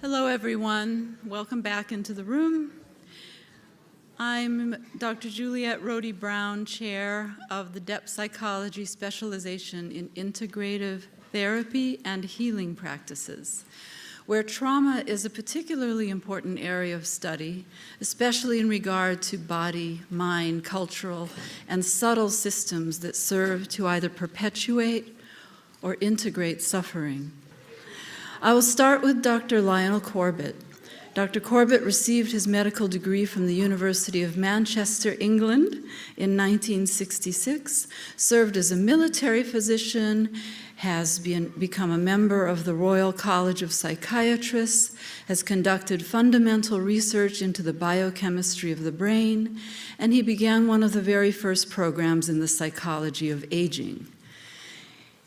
Hello, everyone. Welcome back into the room. I'm Dr. Juliette Rohde-Brown, Chair of the Depth Psychology Specialization in Integrative Therapy and Healing Practices, where trauma is a particularly important area of study, especially in regard to body, mind, cultural, and subtle systems that serve to either perpetuate or integrate suffering. I will start with Dr. Lionel Corbett. Dr. Corbett received his medical degree from the University of Manchester, England in 1966, served as a military physician, has become a member of the Royal College of Psychiatrists, has conducted fundamental research into the biochemistry of the brain, and he began one of the very first programs in the psychology of aging.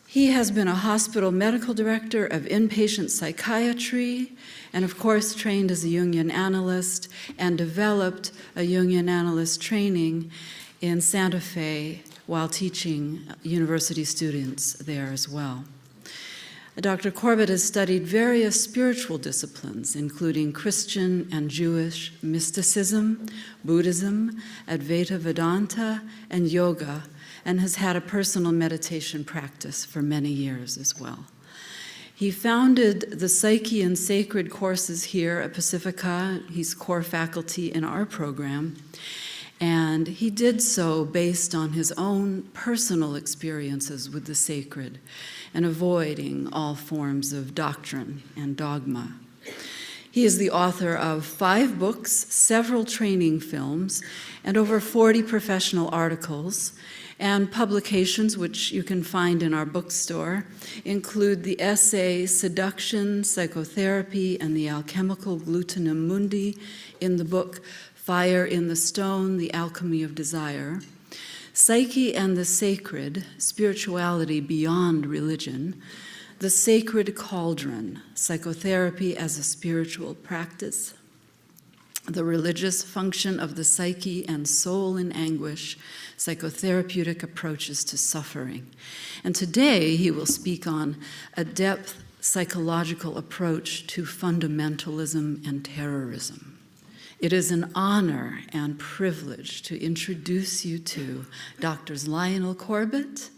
He has been a hospital medical director of inpatient psychiatry and, of course, trained as a Jungian analyst and developed a Jungian analyst training in Santa Fe while teaching university students there as well. Dr. Corbett has studied various spiritual disciplines, including Christian and Jewish mysticism, Buddhism, Advaita Vedanta, and yoga, and has had a personal meditation practice for many years as well. He founded the Psyche and Sacred courses here at Pacifica. He's core faculty in our program, and he did so based on his own personal experiences with the sacred and avoiding all forms of doctrine and dogma. He is the author of 5 books, several training films, and over 40 professional articles, and publications, which you can find in our bookstore, include the essay Seduction, Psychotherapy, and the Alchemical Glutenum Mundi in the book Fire in the Stone, The Alchemy of Desire, Psyche and the Sacred, Spirituality Beyond Religion, The Sacred Cauldron, Psychotherapy as a Spiritual Practice, The Religious Function of the Psyche and Soul in Anguish, Psychotherapeutic Approaches to Suffering. And today he will speak on a depth psychological approach to fundamentalism and terrorism. It is an honor and privilege to introduce you to Drs. Lionel Corbett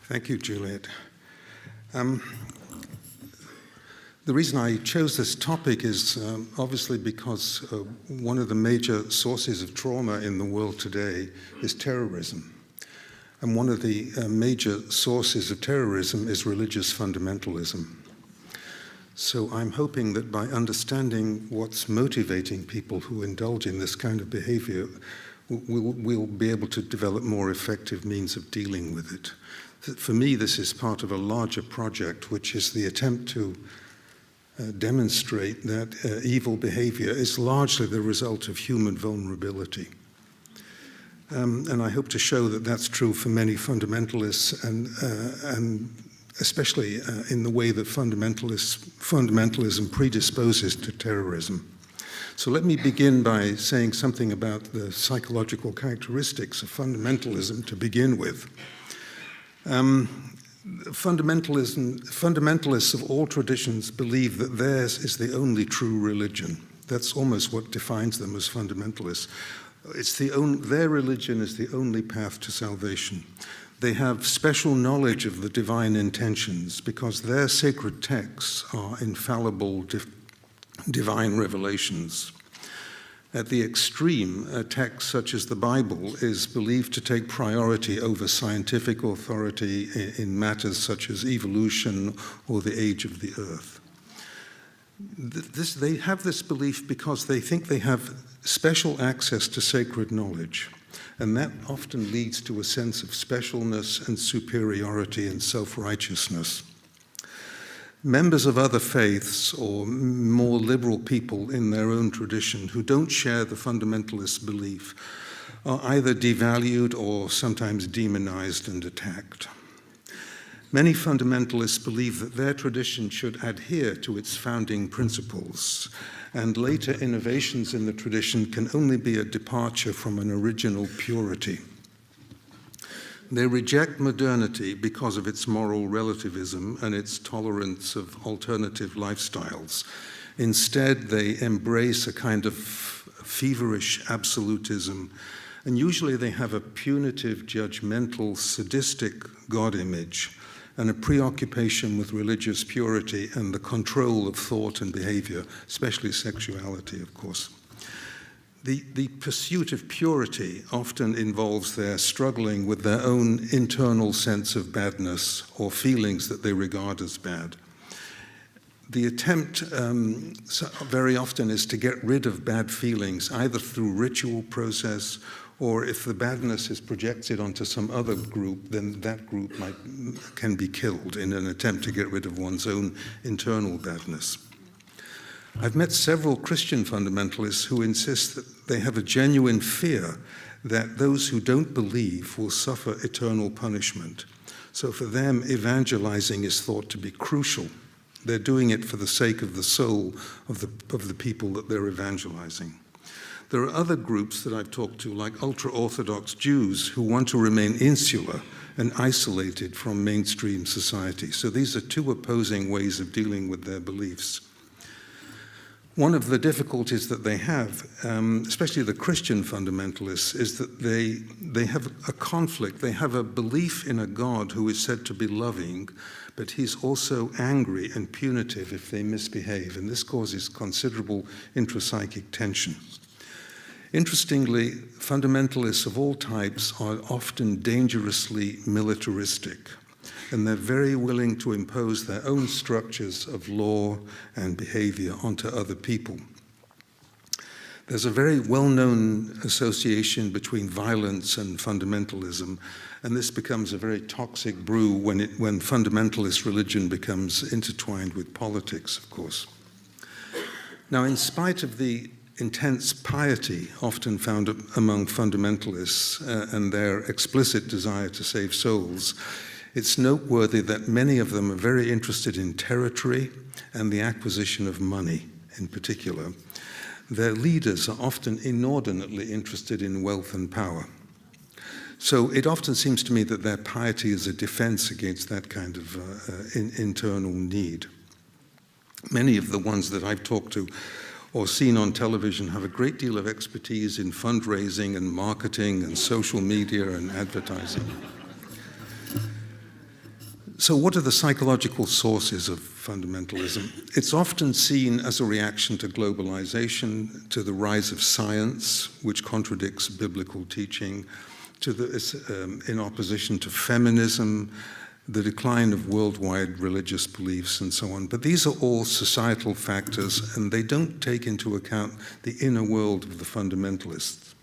Thank you, Juliette. The reason I chose this topic is obviously because one of the major sources of trauma in the world today is terrorism. And one of the major sources of terrorism is religious fundamentalism. So I'm hoping that by understanding what's motivating people who indulge in this kind of behavior, we'll be able to develop more effective means of dealing with it. For me, this is part of a larger project, which is the attempt to demonstrate that evil behavior is largely the result of human vulnerability. And I hope to show that that's true for many fundamentalists, and especially in the way that fundamentalism predisposes to terrorism. So let me begin by saying something about the psychological characteristics of fundamentalism to begin with. Fundamentalists of all traditions believe that theirs is the only true religion. That's almost what defines them as fundamentalists. Their religion is the only path to salvation. They have special knowledge of the divine intentions because their sacred texts are infallible divine revelations. At the extreme, a text such as the Bible is believed to take priority over scientific authority in matters such as evolution or the age of the earth. They have this belief because they think they have special access to sacred knowledge, and that often leads to a sense of specialness and superiority and self-righteousness. Members of other faiths or more liberal people in their own tradition who don't share the fundamentalist belief are either devalued or sometimes demonized and attacked. Many fundamentalists believe that their tradition should adhere to its founding principles, and later innovations in the tradition can only be a departure from an original purity. They reject modernity because of its moral relativism and its tolerance of alternative lifestyles. Instead, they embrace a kind of feverish absolutism, and usually they have a punitive, judgmental, sadistic God image and a preoccupation with religious purity and the control of thought and behavior, especially sexuality, of course. The pursuit of purity often involves their struggling with their own internal sense of badness or feelings that they regard as bad. The attempt very often is to get rid of bad feelings, either through ritual process, or if the badness is projected onto some other group, then that group can be killed in an attempt to get rid of one's own internal badness. I've met several Christian fundamentalists who insist that they have a genuine fear that those who don't believe will suffer eternal punishment. So for them, evangelizing is thought to be crucial. They're doing it for the sake of the soul of the people that they're evangelizing. There are other groups that I've talked to, like ultra-Orthodox Jews, who want to remain insular and isolated from mainstream society. So these are two opposing ways of dealing with their beliefs. One of the difficulties that they have, especially the Christian fundamentalists, is that they have a conflict. They have a belief in a God who is said to be loving, but he's also angry and punitive if they misbehave, and this causes considerable intrapsychic tension. Interestingly, fundamentalists of all types are often dangerously militaristic, and they're very willing to impose their own structures of law and behavior onto other people. There's a very well-known association between violence and fundamentalism, and this becomes a very toxic brew when fundamentalist religion becomes intertwined with politics, of course. Now, in spite of the intense piety often found among fundamentalists and their explicit desire to save souls, it's noteworthy that many of them are very interested in territory and the acquisition of money in particular. Their leaders are often inordinately interested in wealth and power. So it often seems to me that their piety is a defense against that kind of internal need. Many of the ones that I've talked to or seen on television have a great deal of expertise in fundraising and marketing and social media and advertising. So what are the psychological sources of fundamentalism? It's often seen as a reaction to globalization, to the rise of science, which contradicts biblical teaching, in opposition to feminism, the decline of worldwide religious beliefs, and so on. But these are all societal factors, and they don't take into account the inner world of the fundamentalists.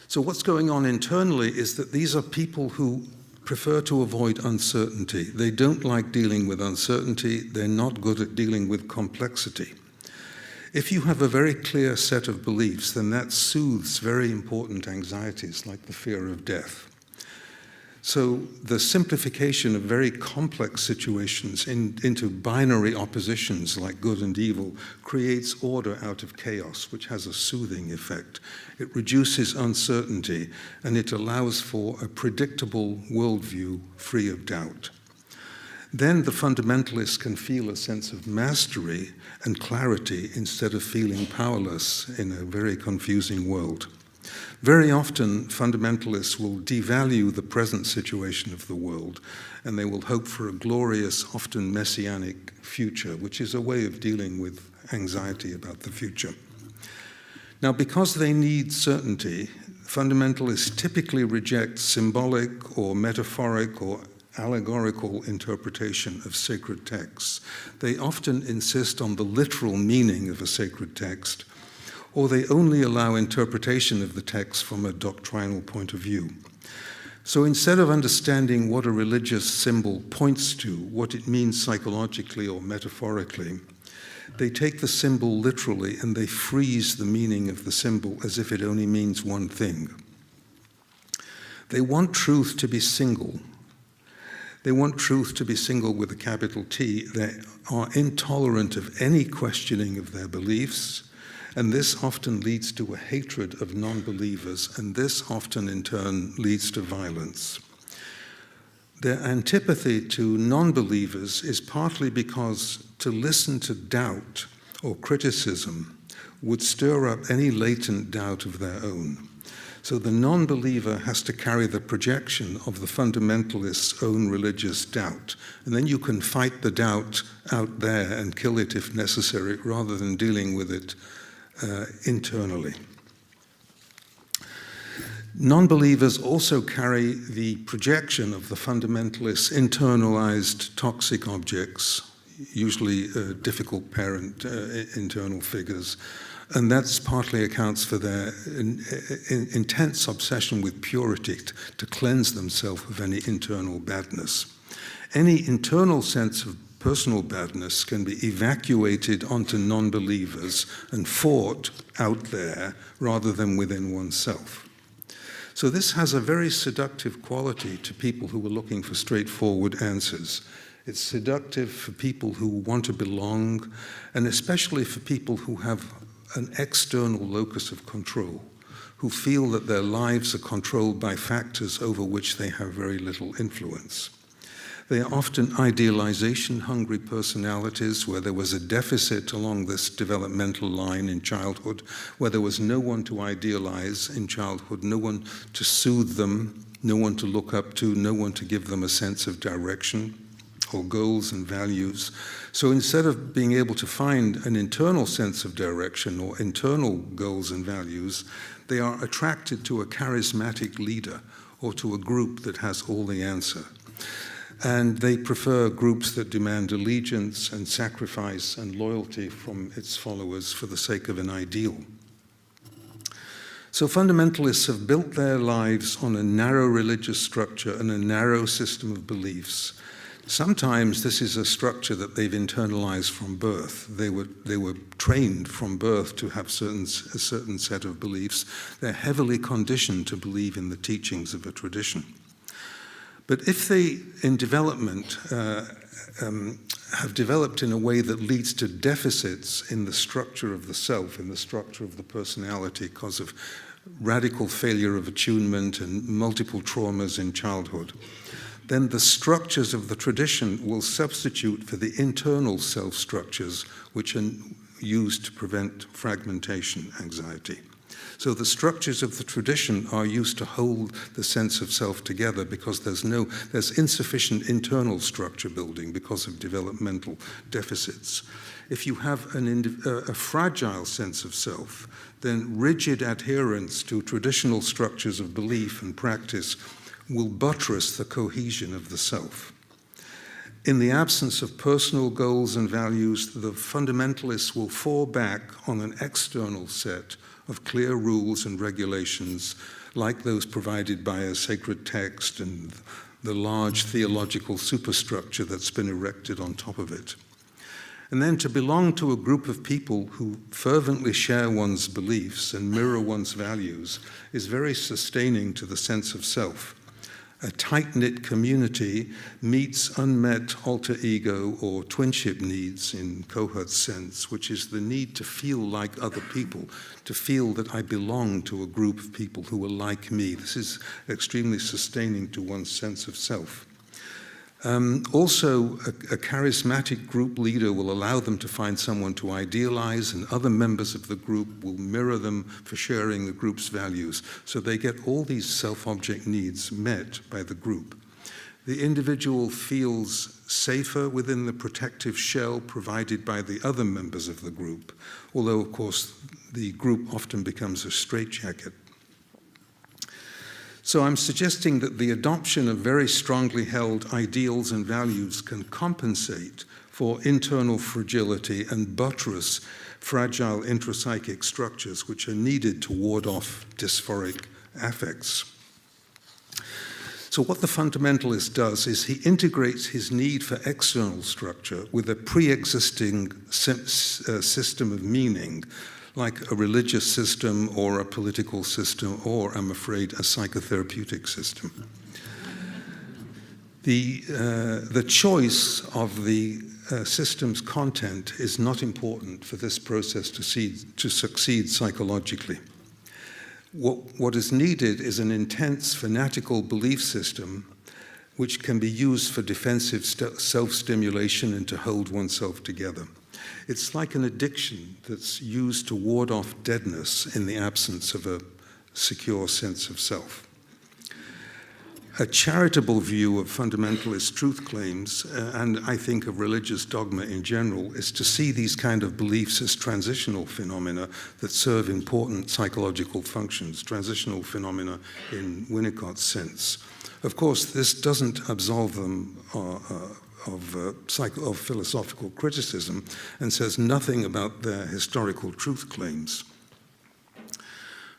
So what's going on internally is that these are people who prefer to avoid uncertainty. They don't like dealing with uncertainty. They're not good at dealing with complexity. If you have a very clear set of beliefs, then that soothes very important anxieties like the fear of death. So the simplification of very complex situations into binary oppositions like good and evil creates order out of chaos, which has a soothing effect. It reduces uncertainty, and it allows for a predictable worldview free of doubt. Then the fundamentalists can feel a sense of mastery and clarity instead of feeling powerless in a very confusing world. Very often, fundamentalists will devalue the present situation of the world, and they will hope for a glorious, often messianic future, which is a way of dealing with anxiety about the future. Now, because they need certainty, fundamentalists typically reject symbolic or metaphoric or allegorical interpretation of sacred texts. They often insist on the literal meaning of a sacred text, or they only allow interpretation of the text from a doctrinal point of view. So instead of understanding what a religious symbol points to, what it means psychologically or metaphorically, they take the symbol literally and they freeze the meaning of the symbol as if it only means one thing. They want truth to be single, They want truth to be single with a capital T. They are intolerant of any questioning of their beliefs, and this often leads to a hatred of non-believers, and this often in turn leads to violence. Their antipathy to non-believers is partly because to listen to doubt or criticism would stir up any latent doubt of their own. So the non-believer has to carry the projection of the fundamentalist's own religious doubt. And then you can fight the doubt out there and kill it if necessary, rather than dealing with it internally. Non-believers also carry the projection of the fundamentalists' internalized toxic objects, usually difficult parent internal figures, and that partly accounts for their intense obsession with purity, to cleanse themselves of any internal badness. Any internal sense of personal badness can be evacuated onto non-believers and fought out there rather than within oneself. So this has a very seductive quality to people who are looking for straightforward answers. It's seductive for people who want to belong, and especially for people who have an external locus of control, who feel that their lives are controlled by factors over which they have very little influence. They are often idealization-hungry personalities where there was a deficit along this developmental line in childhood, where there was no one to idealize in childhood, no one to soothe them, no one to look up to, no one to give them a sense of direction or goals and values. So instead of being able to find an internal sense of direction or internal goals and values, they are attracted to a charismatic leader or to a group that has all the answer. And they prefer groups that demand allegiance and sacrifice and loyalty from its followers for the sake of an ideal. So fundamentalists have built their lives on a narrow religious structure and a narrow system of beliefs. Sometimes this is a structure that they've internalized from birth. They were trained from birth to have a certain set of beliefs. They're heavily conditioned to believe in the teachings of a tradition. But if they, in development, have developed in a way that leads to deficits in the structure of the self, in the structure of the personality, because of radical failure of attunement and multiple traumas in childhood, then the structures of the tradition will substitute for the internal self-structures which are used to prevent fragmentation anxiety. So the structures of the tradition are used to hold the sense of self together because there's insufficient internal structure building because of developmental deficits. If you have a fragile sense of self, then rigid adherence to traditional structures of belief and practice will buttress the cohesion of the self. In the absence of personal goals and values, the fundamentalists will fall back on an external set of clear rules and regulations like those provided by a sacred text and the large theological superstructure that's been erected on top of it. And then to belong to a group of people who fervently share one's beliefs and mirror one's values is very sustaining to the sense of self. A tight-knit community meets unmet alter ego or twinship needs in Cohut's sense, which is the need to feel like other people, to feel that I belong to a group of people who are like me. This is extremely sustaining to one's sense of self. Also, a charismatic group leader will allow them to find someone to idealize, and other members of the group will mirror them for sharing the group's values. So they get all these self-object needs met by the group. The individual feels safer within the protective shell provided by the other members of the group, although, of course, the group often becomes a straitjacket. So I'm suggesting that the adoption of very strongly held ideals and values can compensate for internal fragility and buttress fragile intrapsychic structures which are needed to ward off dysphoric affects. So what the fundamentalist does is he integrates his need for external structure with a pre-existing system of meaning, like a religious system or a political system or, I'm afraid, a psychotherapeutic system. The choice of the system's content is not important for this process to succeed psychologically. What is needed is an intense fanatical belief system which can be used for defensive self-stimulation and to hold oneself together. It's like an addiction that's used to ward off deadness in the absence of a secure sense of self. A charitable view of fundamentalist truth claims, and I think of religious dogma in general, is to see these kind of beliefs as transitional phenomena that serve important psychological functions, transitional phenomena in Winnicott's sense. Of course, this doesn't absolve them of philosophical criticism and says nothing about their historical truth claims.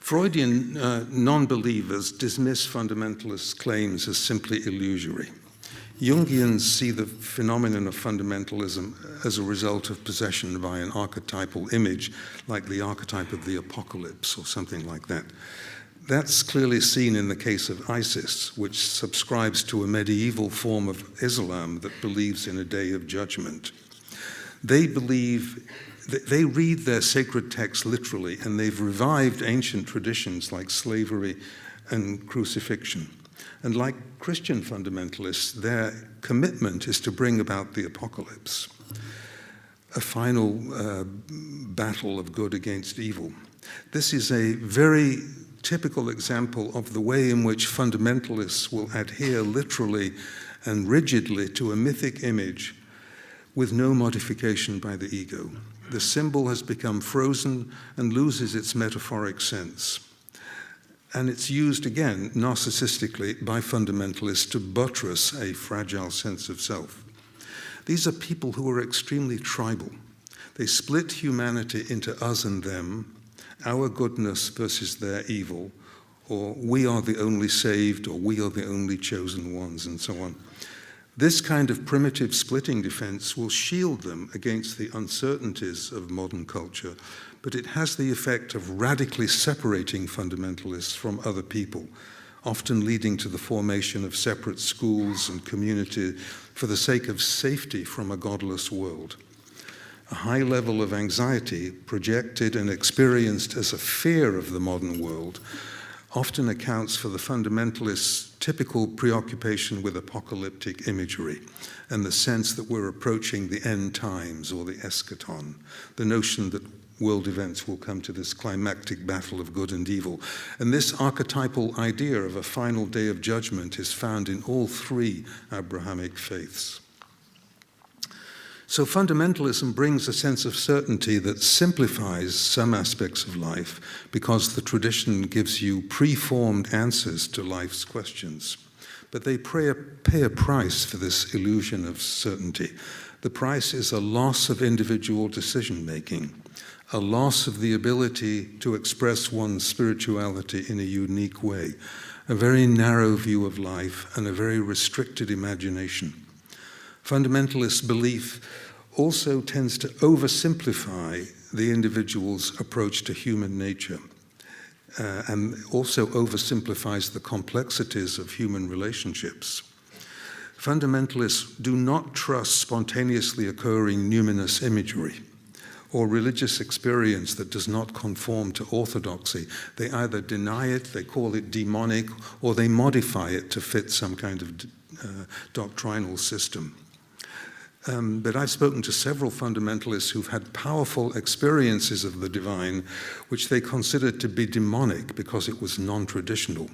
Freudian non-believers dismiss fundamentalist claims as simply illusory. Jungians see the phenomenon of fundamentalism as a result of possession by an archetypal image, like the archetype of the apocalypse or something like that. That's clearly seen in the case of ISIS, which subscribes to a medieval form of Islam that believes in a day of judgment. They read their sacred texts literally, and they've revived ancient traditions like slavery and crucifixion. And like Christian fundamentalists, their commitment is to bring about the apocalypse, a final battle of good against evil. This is a very typical example of the way in which fundamentalists will adhere literally and rigidly to a mythic image with no modification by the ego. The symbol has become frozen and loses its metaphoric sense. And it's used again, narcissistically, by fundamentalists to buttress a fragile sense of self. These are people who are extremely tribal. They split humanity into us and them, our goodness versus their evil, or we are the only saved, or we are the only chosen ones, and so on. This kind of primitive splitting defense will shield them against the uncertainties of modern culture, but it has the effect of radically separating fundamentalists from other people, often leading to the formation of separate schools and community for the sake of safety from a godless world. A high level of anxiety, projected and experienced as a fear of the modern world, often accounts for the fundamentalists' typical preoccupation with apocalyptic imagery and the sense that we're approaching the end times or the eschaton, the notion that world events will come to this climactic battle of good and evil. And this archetypal idea of a final day of judgment is found in all three Abrahamic faiths. So fundamentalism brings a sense of certainty that simplifies some aspects of life because the tradition gives you preformed answers to life's questions. But they pay a price for this illusion of certainty. The price is a loss of individual decision-making, a loss of the ability to express one's spirituality in a unique way, a very narrow view of life, and a very restricted imagination. Fundamentalist belief also tends to oversimplify the individual's approach to human nature and also oversimplifies the complexities of human relationships. Fundamentalists do not trust spontaneously occurring numinous imagery or religious experience that does not conform to orthodoxy. They either deny it, they call it demonic, or they modify it to fit some kind of doctrinal system. But I've spoken to several fundamentalists who've had powerful experiences of the divine, which they considered to be demonic because it was non-traditional.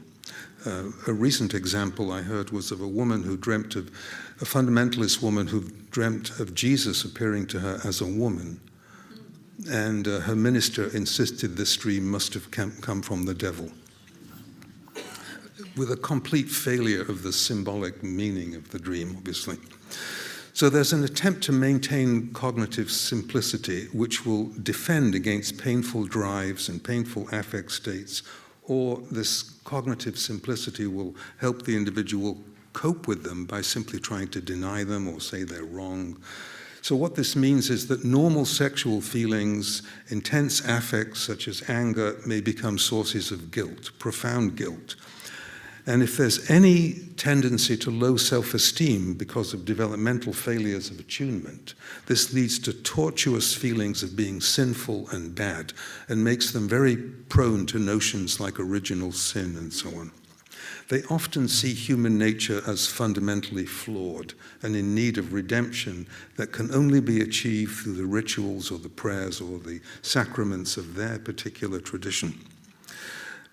A recent example I heard was of a fundamentalist woman who dreamt of Jesus appearing to her as a woman. And her minister insisted this dream must have come from the devil, with a complete failure of the symbolic meaning of the dream, obviously. So there's an attempt to maintain cognitive simplicity, which will defend against painful drives and painful affect states, or this cognitive simplicity will help the individual cope with them by simply trying to deny them or say they're wrong. So what this means is that normal sexual feelings, intense affects such as anger, may become sources of guilt, profound guilt. And if there's any tendency to low self-esteem because of developmental failures of attunement, this leads to tortuous feelings of being sinful and bad and makes them very prone to notions like original sin and so on. They often see human nature as fundamentally flawed and in need of redemption that can only be achieved through the rituals or the prayers or the sacraments of their particular tradition.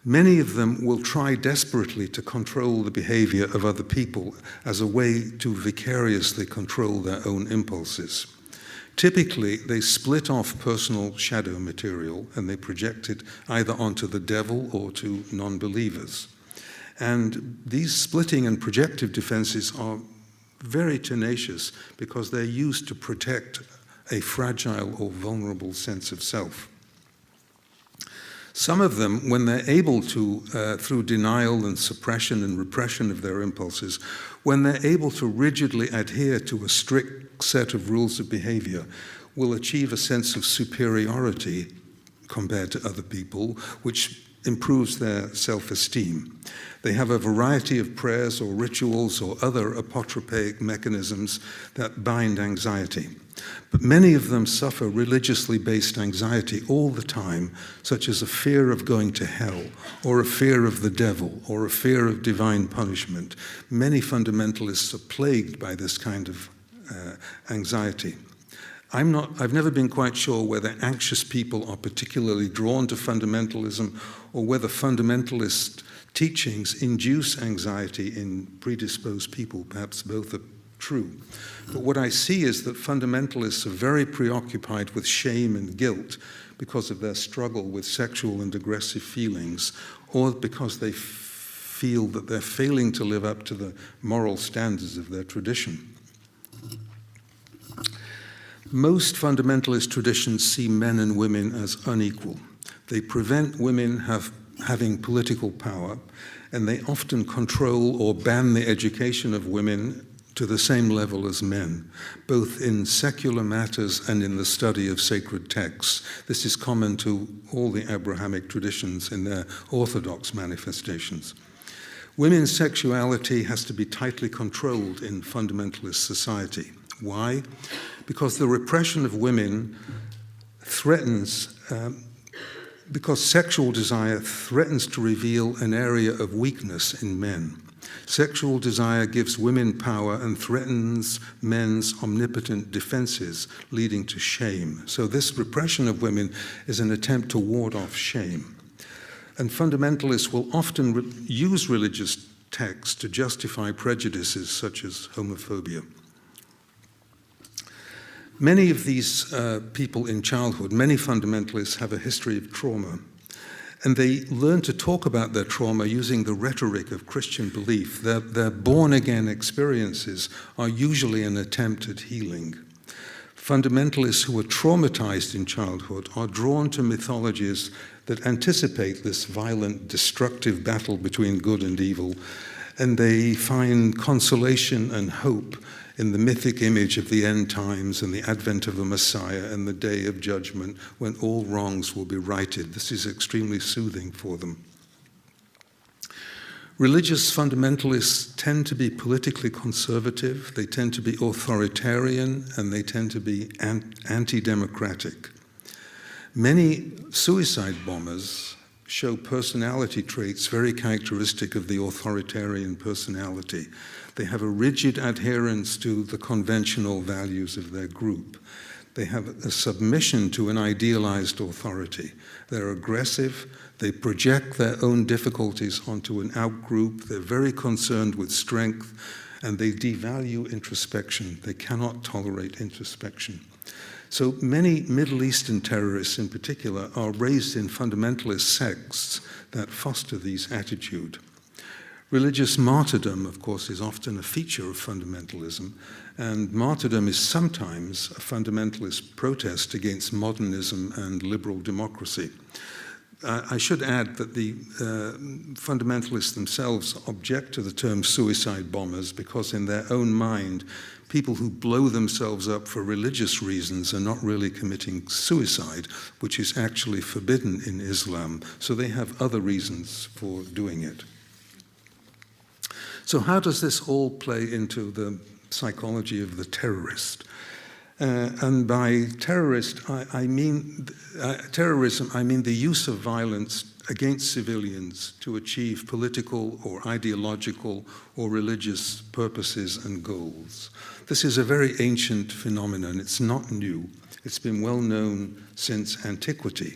Many of them will try desperately to control the behavior of other people as a way to vicariously control their own impulses. Typically, they split off personal shadow material and they project it either onto the devil or to non-believers. And these splitting and projective defenses are very tenacious because they're used to protect a fragile or vulnerable sense of self. Some of them, when they're able to, through denial and suppression and repression of their impulses, when they're able to rigidly adhere to a strict set of rules of behavior, will achieve a sense of superiority compared to other people, which improves their self-esteem. They have a variety of prayers or rituals or other apotropaic mechanisms that bind anxiety. But many of them suffer religiously based anxiety all the time, such as a fear of going to hell, or a fear of the devil, or a fear of divine punishment. Many fundamentalists are plagued by this kind of anxiety. I've never been quite sure whether anxious people are particularly drawn to fundamentalism or whether fundamentalist teachings induce anxiety in predisposed people. Perhaps both are true. But what I see is that fundamentalists are very preoccupied with shame and guilt because of their struggle with sexual and aggressive feelings, or because they feel that they're failing to live up to the moral standards of their tradition. Most fundamentalist traditions see men and women as unequal. They prevent women having political power, and they often control or ban the education of women to the same level as men, both in secular matters and in the study of sacred texts. This is common to all the Abrahamic traditions in their orthodox manifestations. Women's sexuality has to be tightly controlled in fundamentalist society. Why? Because the repression of women threatens, because sexual desire threatens to reveal an area of weakness in men. Sexual desire gives women power and threatens men's omnipotent defenses, leading to shame. So this repression of women is an attempt to ward off shame. And fundamentalists will often use religious texts to justify prejudices such as homophobia. Many of these people in childhood, many fundamentalists have a history of trauma, and they learn to talk about their trauma using the rhetoric of Christian belief. Their born-again experiences are usually an attempt at healing. Fundamentalists who are traumatized in childhood are drawn to mythologies that anticipate this violent, destructive battle between good and evil, and they find consolation and hope in the mythic image of the end times and the advent of a Messiah and the day of judgment when all wrongs will be righted. This is extremely soothing for them. Religious fundamentalists tend to be politically conservative, they tend to be authoritarian, and they tend to be anti-democratic. Many suicide bombers show personality traits very characteristic of the authoritarian personality. They have a rigid adherence to the conventional values of their group. They have a submission to an idealized authority. They're aggressive. They project their own difficulties onto an outgroup. They're very concerned with strength, and they devalue introspection. They cannot tolerate introspection. So many Middle Eastern terrorists in particular are raised in fundamentalist sects that foster these attitudes. Religious martyrdom, of course, is often a feature of fundamentalism, and martyrdom is sometimes a fundamentalist protest against modernism and liberal democracy. I should add that the fundamentalists themselves object to the term suicide bombers because in their own mind, people who blow themselves up for religious reasons are not really committing suicide, which is actually forbidden in Islam. So they have other reasons for doing it. So how does this all play into the psychology of the terrorist? And by terrorist, I mean terrorism, I mean the use of violence against civilians to achieve political or ideological or religious purposes and goals. This is a very ancient phenomenon. It's not new. It's been well known since antiquity.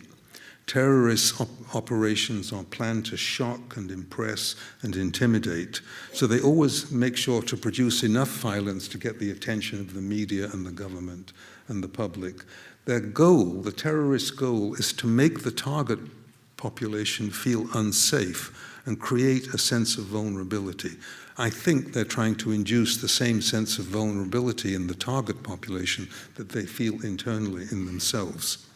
Terrorist operations are planned to shock and impress and intimidate, so they always make sure to produce enough violence to get the attention of the media and the government and the public. Their goal, the terrorist goal, is to make the target population feel unsafe and create a sense of vulnerability. I think they're trying to induce the same sense of vulnerability in the target population that they feel internally in themselves.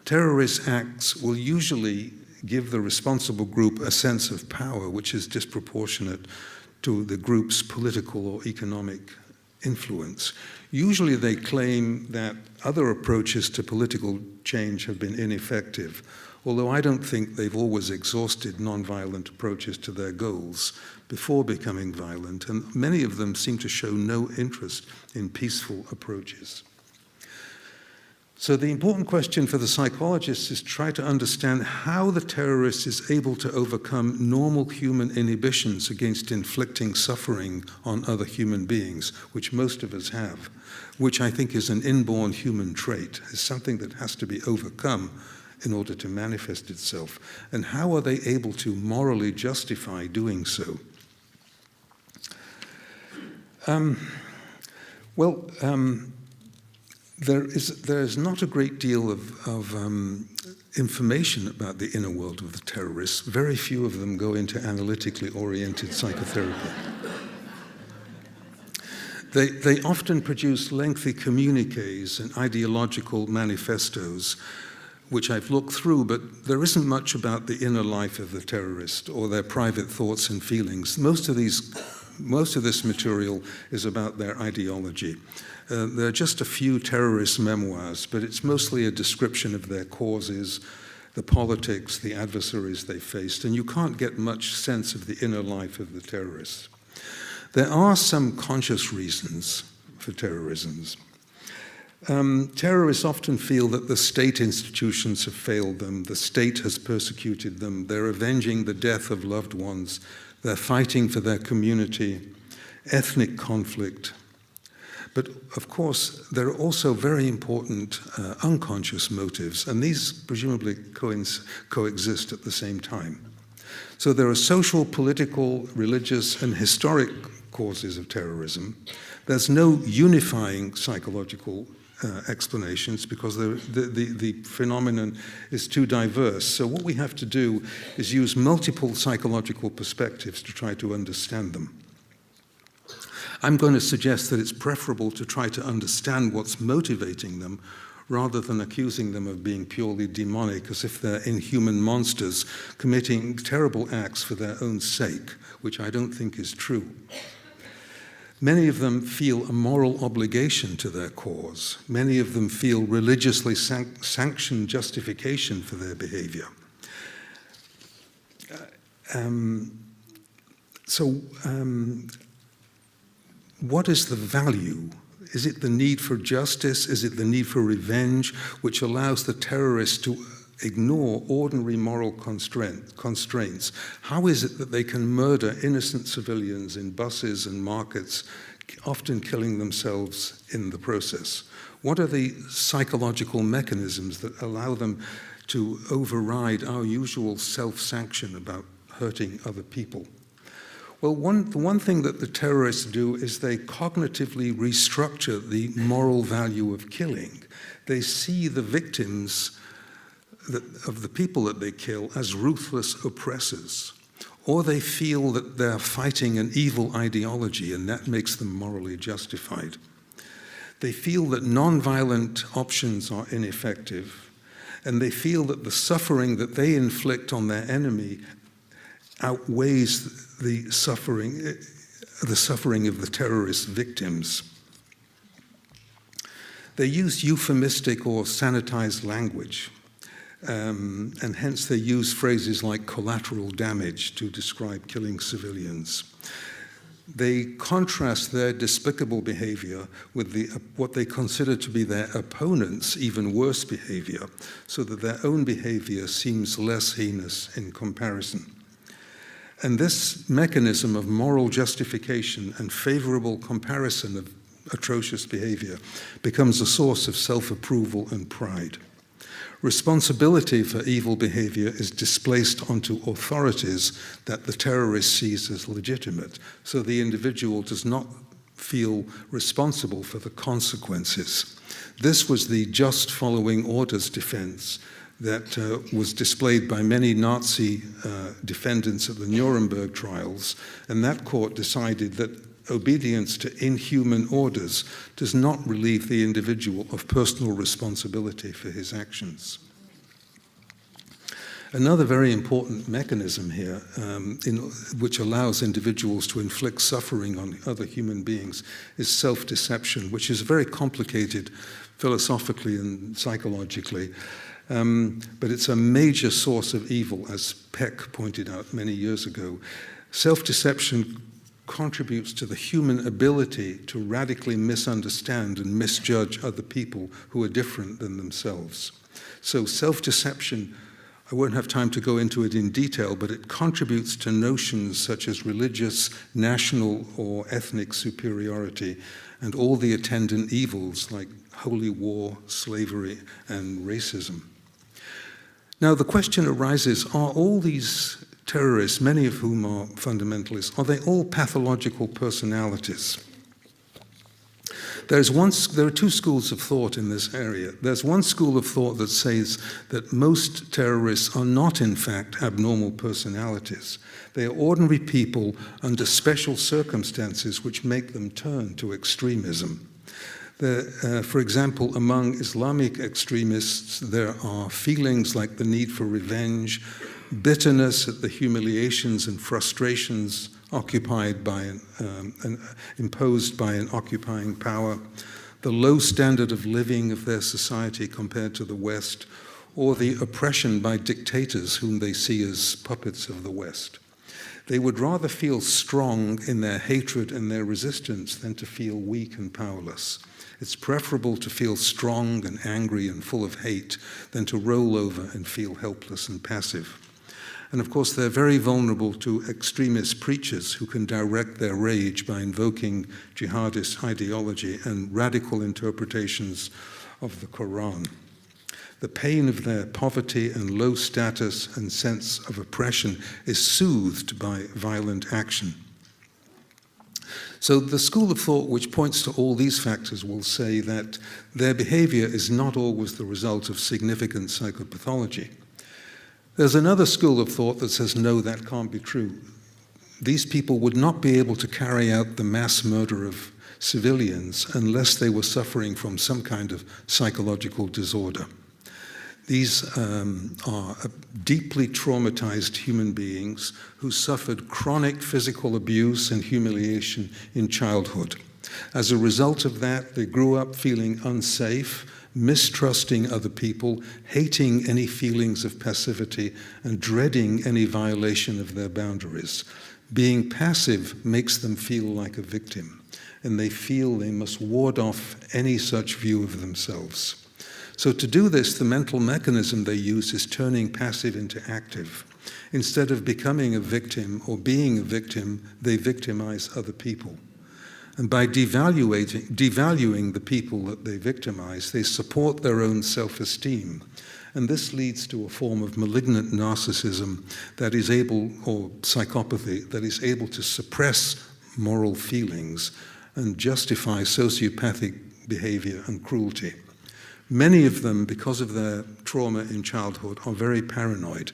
Terrorist acts will usually give the responsible group a sense of power which is disproportionate to the group's political or economic influence. Usually they claim that other approaches to political change have been ineffective, although I don't think they've always exhausted nonviolent approaches to their goals before becoming violent, and many of them seem to show no interest in peaceful approaches. So the important question for the psychologists is to try to understand how the terrorist is able to overcome normal human inhibitions against inflicting suffering on other human beings, which most of us have, which I think is an inborn human trait, is something that has to be overcome in order to manifest itself. And how are they able to morally justify doing so? There is not a great deal of information about the inner world of the terrorists. Very few of them go into analytically oriented psychotherapy. They often produce lengthy communiques and ideological manifestos, which I've looked through, but there isn't much about the inner life of the terrorist or their private thoughts and feelings. Most of this material is about their ideology. There are just a few terrorist memoirs, but it's mostly a description of their causes, the politics, the adversaries they faced, and you can't get much sense of the inner life of the terrorists. There are some conscious reasons for terrorisms. Terrorists often feel that the state institutions have failed them, the state has persecuted them, they're avenging the death of loved ones, they're fighting for their community, ethnic conflict. But of course, there are also very important unconscious motives, and these presumably coexist at the same time. So there are social, political, religious, and historic causes of terrorism. There's no unifying psychological explanations because the phenomenon is too diverse. So what we have to do is use multiple psychological perspectives to try to understand them. I'm going to suggest that it's preferable to try to understand what's motivating them rather than accusing them of being purely demonic, as if they're inhuman monsters committing terrible acts for their own sake, which I don't think is true. Many of them feel a moral obligation to their cause. Many of them feel religiously sanctioned justification for their behavior. What is the value? Is it the need for justice? Is it the need for revenge, which allows the terrorists to ignore ordinary moral constraints? How is it that they can murder innocent civilians in buses and markets, often killing themselves in the process? What are the psychological mechanisms that allow them to override our usual self-sanction about hurting other people? Well, the one thing that the terrorists do is they cognitively restructure the moral value of killing. They see the victims of the people that they kill as ruthless oppressors, or they feel that they're fighting an evil ideology and that makes them morally justified. They feel that nonviolent options are ineffective, and they feel that the suffering that they inflict on their enemy outweighs the suffering of the terrorist victims. They use euphemistic or sanitized language, and hence they use phrases like collateral damage to describe killing civilians. They contrast their despicable behavior with what they consider to be their opponents' even worse behavior, so that their own behavior seems less heinous in comparison. And this mechanism of moral justification and favorable comparison of atrocious behavior becomes a source of self-approval and pride. Responsibility for evil behavior is displaced onto authorities that the terrorist sees as legitimate, so the individual does not feel responsible for the consequences. This was the just following orders defense that was displayed by many Nazi defendants at the Nuremberg trials, and that court decided that obedience to inhuman orders does not relieve the individual of personal responsibility for his actions. Another very important mechanism here, which allows individuals to inflict suffering on other human beings, is self-deception, which is very complicated philosophically and psychologically. But it's a major source of evil, as Peck pointed out many years ago. Self-deception contributes to the human ability to radically misunderstand and misjudge other people who are different than themselves. So self-deception, I won't have time to go into it in detail, but it contributes to notions such as religious, national, or ethnic superiority, and all the attendant evils like holy war, slavery, and racism. Now the question arises, are all these terrorists, many of whom are fundamentalists, are they all pathological personalities? There are two schools of thought in this area. There's one school of thought that says that most terrorists are not, in fact, abnormal personalities. They are ordinary people under special circumstances which make them turn to extremism. For example, among Islamic extremists, there are feelings like the need for revenge, bitterness at the humiliations and frustrations imposed by an occupying power, the low standard of living of their society compared to the West, or the oppression by dictators whom they see as puppets of the West. They would rather feel strong in their hatred and their resistance than to feel weak and powerless. It's preferable to feel strong and angry and full of hate than to roll over and feel helpless and passive. And of course, they're very vulnerable to extremist preachers who can direct their rage by invoking jihadist ideology and radical interpretations of the Quran. The pain of their poverty and low status and sense of oppression is soothed by violent action. So the school of thought which points to all these factors will say that their behavior is not always the result of significant psychopathology. There's another school of thought that says, no, that can't be true. These people would not be able to carry out the mass murder of civilians unless they were suffering from some kind of psychological disorder. These are deeply traumatized human beings who suffered chronic physical abuse and humiliation in childhood. As a result of that, they grew up feeling unsafe, mistrusting other people, hating any feelings of passivity, and dreading any violation of their boundaries. Being passive makes them feel like a victim, and they feel they must ward off any such view of themselves. So to do this, the mental mechanism they use is turning passive into active. Instead of becoming a victim or being a victim, they victimize other people. And by devaluing the people that they victimize, they support their own self-esteem. And this leads to a form of malignant narcissism that is able, or psychopathy, that is able to suppress moral feelings and justify sociopathic behavior and cruelty. Many of them, because of their trauma in childhood, are very paranoid.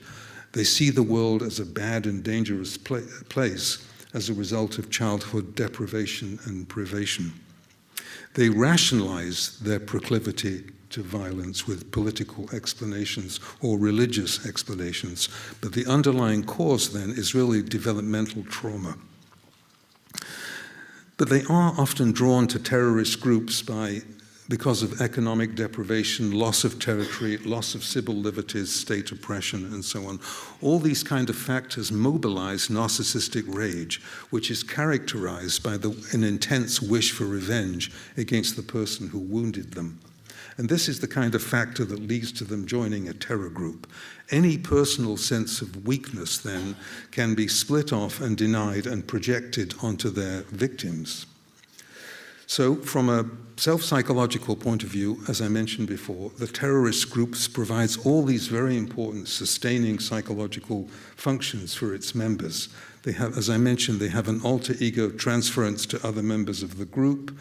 They see the world as a bad and dangerous place as a result of childhood deprivation and privation. They rationalize their proclivity to violence with political explanations or religious explanations, but the underlying cause then is really developmental trauma. But they are often drawn to terrorist groups by because of economic deprivation, loss of territory, loss of civil liberties, state oppression, and so on. All these kind of factors mobilize narcissistic rage, which is characterized by an intense wish for revenge against the person who wounded them. And this is the kind of factor that leads to them joining a terror group. Any personal sense of weakness, then, can be split off and denied and projected onto their victims. So, from a self-psychological point of view, as I mentioned before, the terrorist groups provides all these very important sustaining psychological functions for its members. They have, as I mentioned, they have an alter ego transference to other members of the group.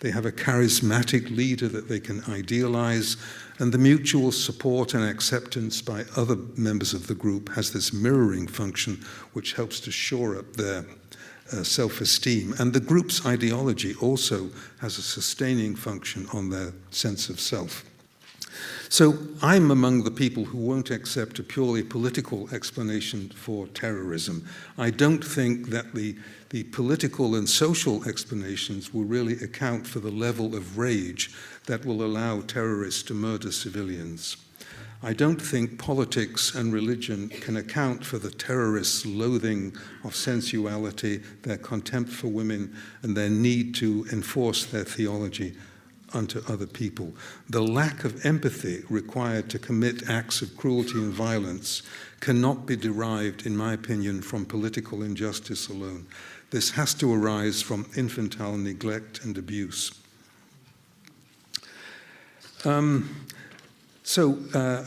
They have a charismatic leader that they can idealize, and the mutual support and acceptance by other members of the group has this mirroring function which helps to shore up their self-esteem. And the group's ideology also has a sustaining function on their sense of self. So I'm among the people who won't accept a purely political explanation for terrorism. I don't think that the political and social explanations will really account for the level of rage that will allow terrorists to murder civilians. I don't think politics and religion can account for the terrorists' loathing of sensuality, their contempt for women, and their need to enforce their theology unto other people. The lack of empathy required to commit acts of cruelty and violence cannot be derived, in my opinion, from political injustice alone. This has to arise from infantile neglect and abuse. I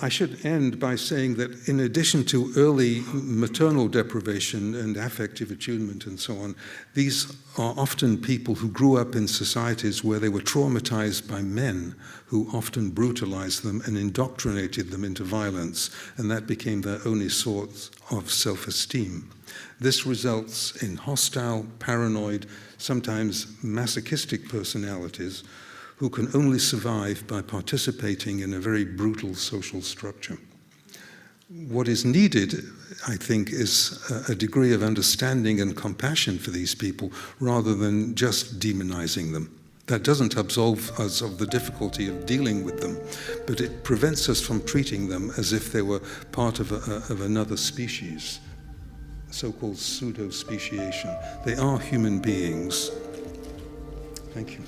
should end by saying that in addition to early maternal deprivation and affective attunement and so on, these are often people who grew up in societies where they were traumatized by men who often brutalized them and indoctrinated them into violence, and that became their only source of self-esteem. This results in hostile, paranoid, sometimes masochistic personalities who can only survive by participating in a very brutal social structure. What is needed, I think, is a degree of understanding and compassion for these people rather than just demonizing them. That doesn't absolve us of the difficulty of dealing with them, but it prevents us from treating them as if they were part of another species, so-called pseudo-speciation. They are human beings. Thank you.